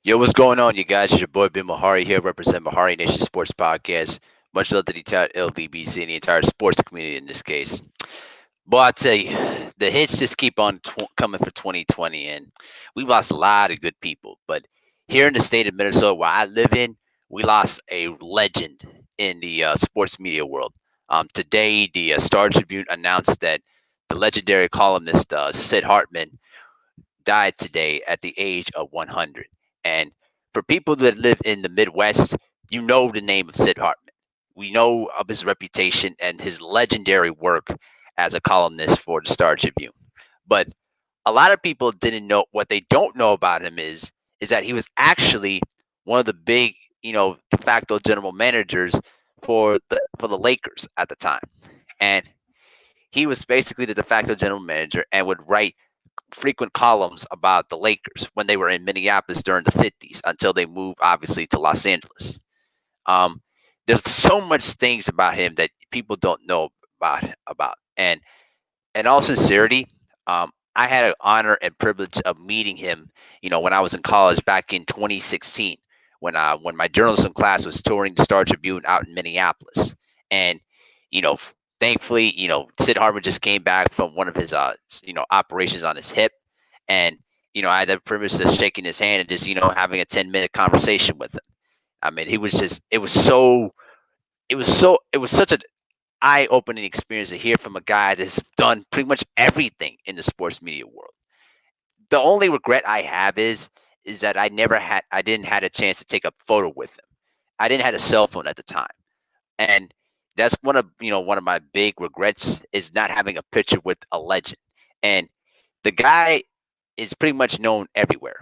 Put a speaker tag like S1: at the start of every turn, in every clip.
S1: Yo, what's going on, you guys? It's your boy Ben Mahari here, represent Mahari Nation Sports Podcast. Much love to the entire LDBC and the entire sports community in this case. But I tell you, the hits just keep on coming for 2020, and we've lost a lot of good people. But here in the state of Minnesota, where I live in, we lost a legend in the sports media world. Today, the Star Tribune announced that the legendary columnist Sid Hartman died today at the age of 100. And for people that live in the Midwest, you know the name of Sid Hartman. We know of his reputation and his legendary work as a columnist for the Star Tribune. But a lot of people didn't know what they don't know about him is that he was actually one of the big, de facto general managers for the Lakers at the time. And he was basically the de facto general manager and would write frequent columns about the Lakers when they were in Minneapolis during the 50s until they moved, obviously, to Los Angeles. Um, there's so much things about him that people don't know about. And in all sincerity, I had an honor and privilege of meeting him, when I was in college back in 2016, when my journalism class was touring the Star Tribune out in Minneapolis. And, you know, thankfully, Sid Hartman just came back from one of his, operations on his hip. And, I had the privilege of shaking his hand and just, having a 10-minute conversation with him. I mean, he was just, it was such an eye-opening experience to hear from a guy that's done pretty much everything in the sports media world. The only regret I have is that I didn't had a chance to take a photo with him. I didn't have a cell phone at the time, and that's one of my big regrets is not having a picture with a legend. And the guy is pretty much known everywhere.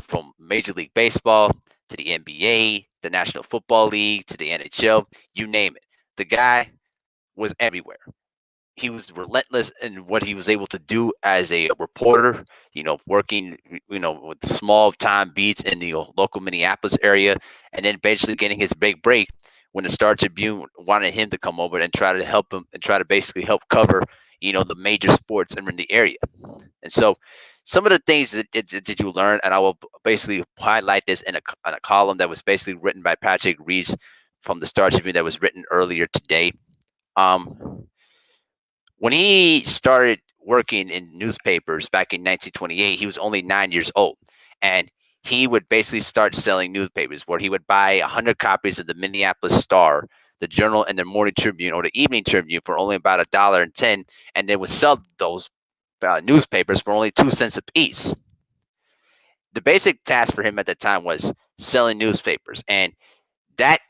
S1: From Major League Baseball to the NBA, the National Football League to the NHL, you name it. The guy was everywhere. He was relentless in what he was able to do as a reporter, working, with small time beats in the local Minneapolis area, and then basically getting his big break when the Star Tribune wanted him to come over and try to help him and try to basically help cover, the major sports in the area. And so some of the things that you learn, and I will basically highlight this in a column that was basically written by Patrick Reese from the Star Tribune that was written earlier today. Um, when he started working in newspapers back in 1928, he was only 9 years old. And he would basically start selling newspapers where he would buy 100 copies of the Minneapolis Star, the Journal, and the Morning Tribune or the Evening Tribune for only about $1.10, and they would sell those newspapers for only 2 cents a piece. The basic task for him at the time was selling newspapers. And that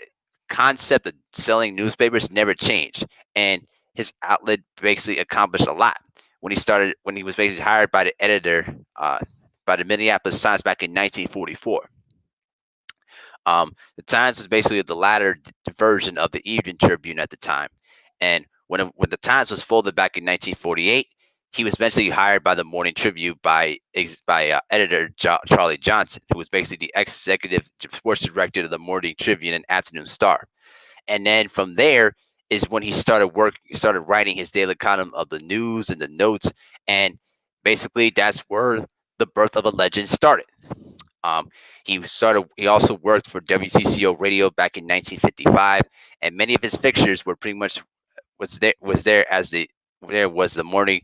S1: concept of selling newspapers never changed, and his outlet basically accomplished a lot. When he was basically hired by the editor, by the Minneapolis Times back in 1944. The Times was basically the latter version of the Evening Tribune at the time, and when the Times was folded back in 1948, he was eventually hired by the Morning Tribune by editor Charlie Johnson, who was basically the executive sports director of the Morning Tribune and Afternoon Star. And then from there is when he started writing his daily column of the news and the notes, and basically that's where the birth of a legend started. Um, he also worked for WCCO Radio back in 1955, and many of his fixtures were pretty much was there as there was the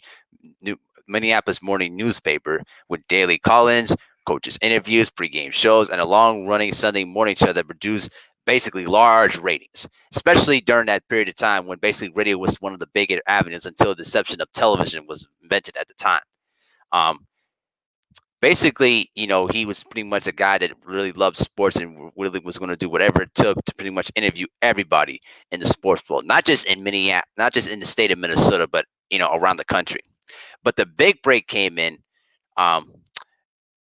S1: new Minneapolis morning newspaper with daily call-ins, coaches interviews, pregame shows, and a long-running Sunday morning show that produced basically large ratings, especially during that period of time when basically radio was one of the bigger avenues until the inception of television was invented at the time. Um, Basically, he was pretty much a guy that really loved sports and really was going to do whatever it took to pretty much interview everybody in the sports world, not just in Minneapolis, not just in the state of Minnesota, but around the country. But the big break came in, um,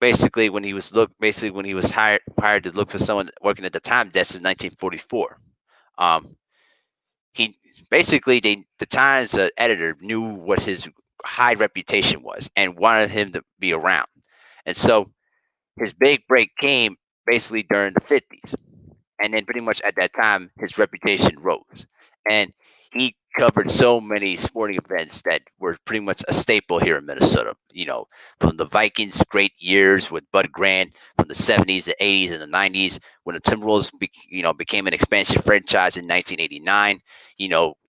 S1: basically when he was hired to look for someone working at the time desk in 1944. Um, he basically the Times editor knew what his high reputation was and wanted him to be around, and so his big break came basically during the 50s. And then pretty much at that time, his reputation rose. And he covered so many sporting events that were pretty much a staple here in Minnesota. From the Vikings' great years with Bud Grant, from the '70s, the '80s, and the '90s, when the Timberwolves, became an expansion franchise in 1989.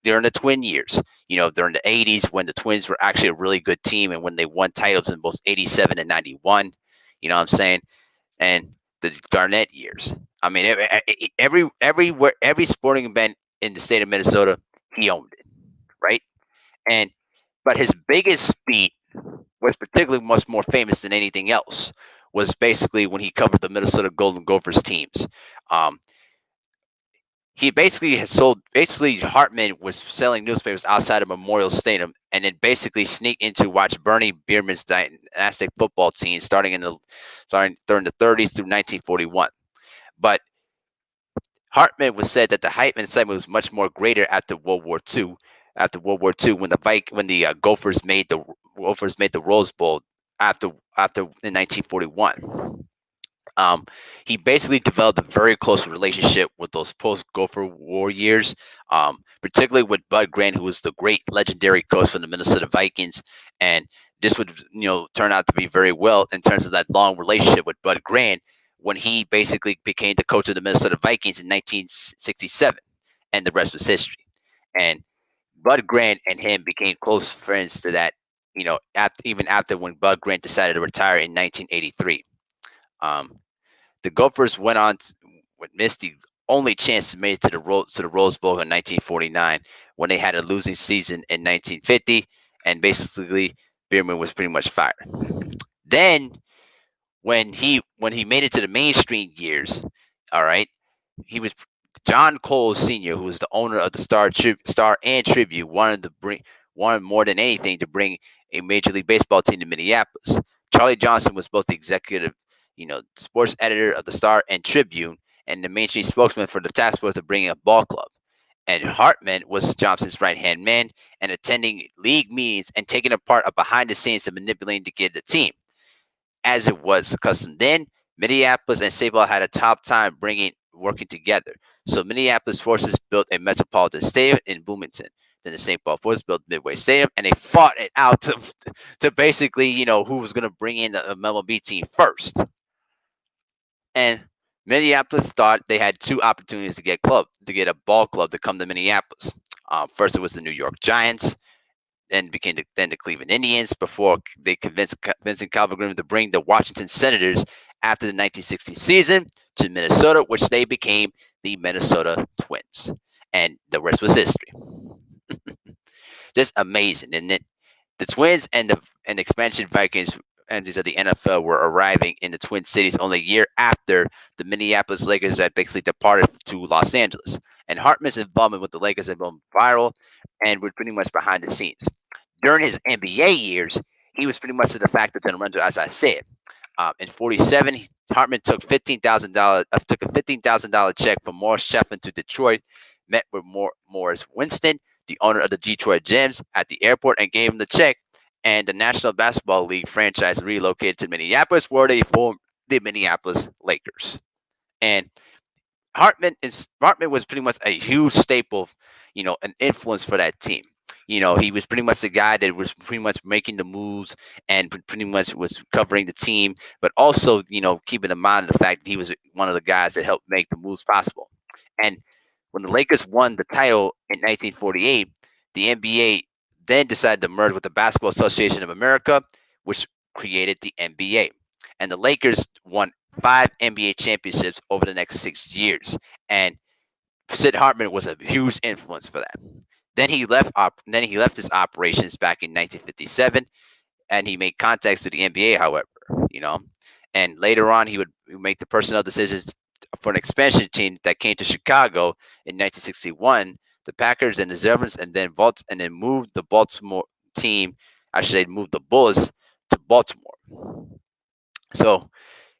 S1: During the Twin years. During the '80s when the Twins were actually a really good team and when they won titles in both '87 and '91. You know what I'm saying? And the Garnett years. I mean, every sporting event in the state of Minnesota, he owned it, right? And but his biggest feat was particularly much more famous than anything else. Was basically when he covered the Minnesota Golden Gophers teams. Um, he basically has sold. Basically, Hartman was selling newspapers outside of Memorial Stadium, and then basically sneaked in to watch Bernie Bierman's dynastic football team starting during the '30s through 1941. But Hartman was said that the hype and excitement was much more greater after World War II. After World War II, when the Gophers made the Rose Bowl after in 1941. Um, he basically developed a very close relationship with those post Gopher War years, particularly with Bud Grant, who was the great legendary coach for the Minnesota Vikings. And this would, turn out to be very well in terms of that long relationship with Bud Grant when he basically became the coach of the Minnesota Vikings in 1967. And the rest was history. And Bud Grant and him became close friends to that, even after when Bud Grant decided to retire in 1983. Um, the Gophers went on with Misty only chance to make it to the Rose Bowl in 1949 when they had a losing season in 1950, and basically Bierman was pretty much fired. Then when he made it to the mainstream years, all right, he was John Cole Sr., who was the owner of the Star and Tribune, wanted more than anything to bring a Major League Baseball team to Minneapolis. Charlie Johnson was both the executive, sports editor of the Star and Tribune, and the mainstream spokesman for the task force of bringing a ball club. And Hartman was Johnson's right hand man and attending league meetings and taking a part of behind the scenes of manipulating to get the team as it was custom then. Minneapolis and St. Paul had a top time working together. So Minneapolis Forces built a Metropolitan Stadium in Bloomington. Then the St. Paul Forces built Midway Stadium, and they fought it out to basically, who was going to bring in the MLB team first. And Minneapolis thought they had two opportunities to get a ball club to come to Minneapolis. First, it was the New York Giants, then the Cleveland Indians before they convinced Vincent Calvin Grimm to bring the Washington Senators after the 1960 season to Minnesota, which they became the Minnesota Twins, and the rest was history. Just amazing, isn't it? The Twins and expansion Vikings entities of the NFL were arriving in the Twin Cities only a year after the Minneapolis Lakers had basically departed to Los Angeles. And Hartman's involvement with the Lakers had gone viral and was pretty much behind the scenes. During his NBA years, he was pretty much the de facto general manager, as I said. In '47, Hartman took a $15,000 check from Morris Shefflin to Detroit, met with Morris Winston, the owner of the Detroit Gems, at the airport and gave him the check. And the National Basketball League franchise relocated to Minneapolis, where they formed the Minneapolis Lakers. And Hartman was pretty much a huge staple, an influence for that team. He was pretty much the guy that was pretty much making the moves and pretty much was covering the team, but also, keeping in mind the fact that he was one of the guys that helped make the moves possible. And when the Lakers won the title in 1948, the NBA then decided to merge with the Basketball Association of America, which created the NBA. And the Lakers won 5 NBA championships over the next 6 years. And Sid Hartman was a huge influence for that. Then he left his operations back in 1957, and he made contacts to the NBA. However, you know, and later on he would make the personnel decisions for an expansion team that came to Chicago in 1961, the Packers and the Zervins, and then moved the Baltimore team. I should say, moved the Bulls to Baltimore. So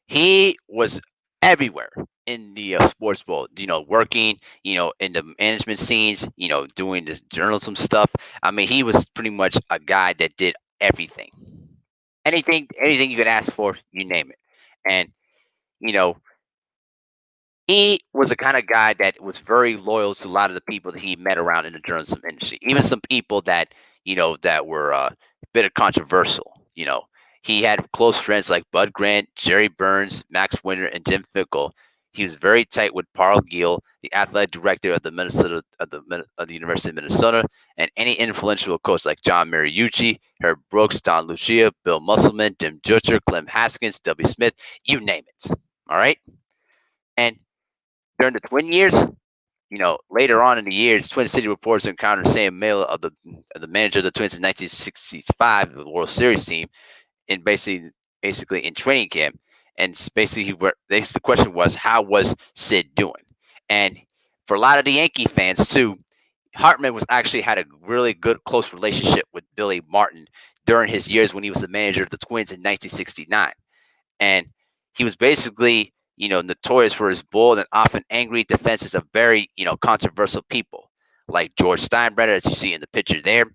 S1: he was everywhere in the sports world, working, in the management scenes, doing this journalism stuff. I mean, he was pretty much a guy that did everything. Anything you could ask for, you name it. And, you know, he was the kind of guy that was very loyal to a lot of the people that he met around in the journalism industry, even some people that that were a bit of controversial. He had close friends like Bud Grant, Jerry Burns, Max Winter, and Jim Fickle. He was very tight with Paul Gill, the athletic director of the University of Minnesota, and any influential coach like John Mariucci, Herb Brooks, Don Lucia, Bill Musselman, Jim Jutcher, Clem Haskins, W. Smith, you name it. All right, and during the Twin years, later on in the years, Twin City reporters encountered Sam Miller of the manager of the Twins in 1965, the World Series team, in basically in training camp, and basically the question was, how was Sid doing? And for a lot of the Yankee fans too, Hartman was actually had a really good close relationship with Billy Martin during his years when he was the manager of the Twins in 1969, and he was basically notorious for his bold and often angry defenses of very controversial people like George Steinbrenner, as you see in the picture there,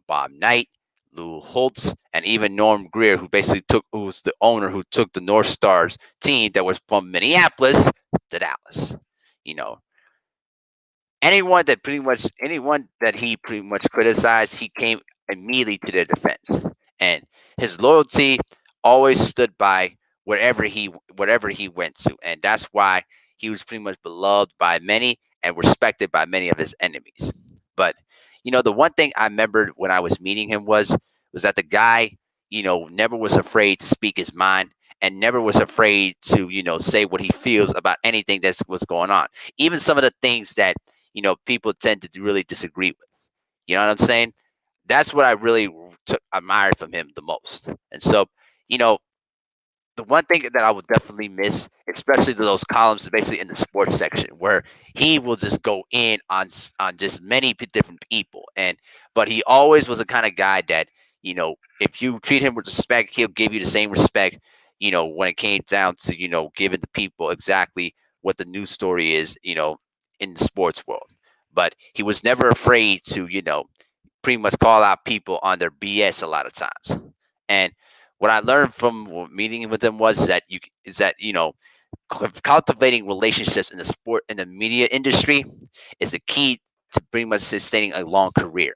S1: Bob Knight, Lou Holtz, and even Norm Greer, who was the owner who took the North Stars team that was from Minneapolis to Dallas. You know, anyone that he pretty much criticized, he came immediately to their defense, and his loyalty always stood by wherever he went to, and that's why he was pretty much beloved by many and respected by many of his enemies. But the one thing I remembered when I was meeting him was that the guy never was afraid to speak his mind and never was afraid to say what he feels about anything that's what's going on, even some of the things that people tend to really disagree with. You know what I'm saying? That's what I really admired from him the most. And so, you know, the one thing that I would definitely miss, especially those columns, basically in the sports section, where he will just go in on just many different people, but he always was the kind of guy that if you treat him with respect, he'll give you the same respect. When it came down to giving the people exactly what the news story is, in the sports world, but he was never afraid to pretty much call out people on their BS a lot of times. And what I learned from meeting with him is that cultivating relationships in the sport in the media industry is the key to pretty much sustaining a long career.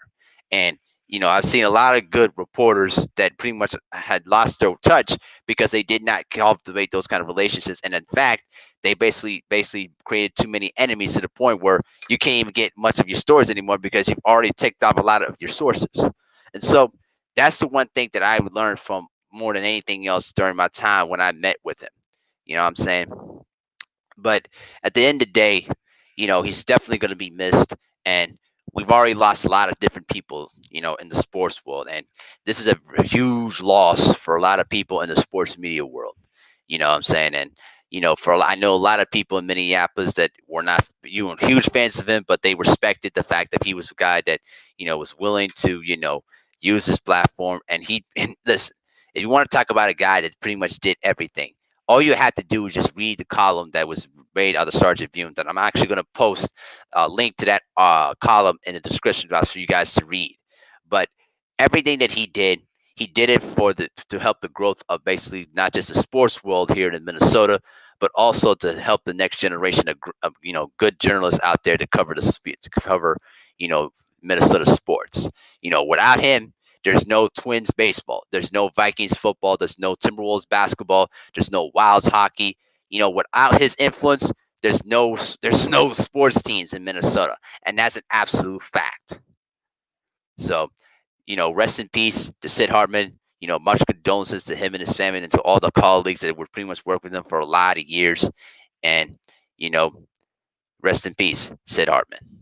S1: And I've seen a lot of good reporters that pretty much had lost their touch because they did not cultivate those kind of relationships, and in fact, they basically created too many enemies to the point where you can't even get much of your stories anymore because you've already ticked off a lot of your sources. And so that's the one thing that I learned from more than anything else during my time when I met with him. You know what I'm saying? But at the end of the day, he's definitely going to be missed. And we've already lost a lot of different people, in the sports world. And this is a huge loss for a lot of people in the sports media world. You know what I'm saying? And, I know a lot of people in Minneapolis that were not huge fans of him, but they respected the fact that he was a guy that, was willing to, use his platform. And listen, if you want to talk about a guy that pretty much did everything, all you had to do is just read the column that was made out of Sergeant Bume. That I'm actually going to post a link to that column in the description box for you guys to read. But everything that he did it to help the growth of basically not just the sports world here in Minnesota, but also to help the next generation of good journalists out there to cover you know Minnesota sports. Without him, there's no Twins baseball. There's no Vikings football. There's no Timberwolves basketball. There's no Wilds hockey. Without his influence, there's no sports teams in Minnesota, and that's an absolute fact. So, rest in peace to Sid Hartman. Much condolences to him and his family and to all the colleagues that would pretty much work with him for a lot of years. And, you know, rest in peace, Sid Hartman.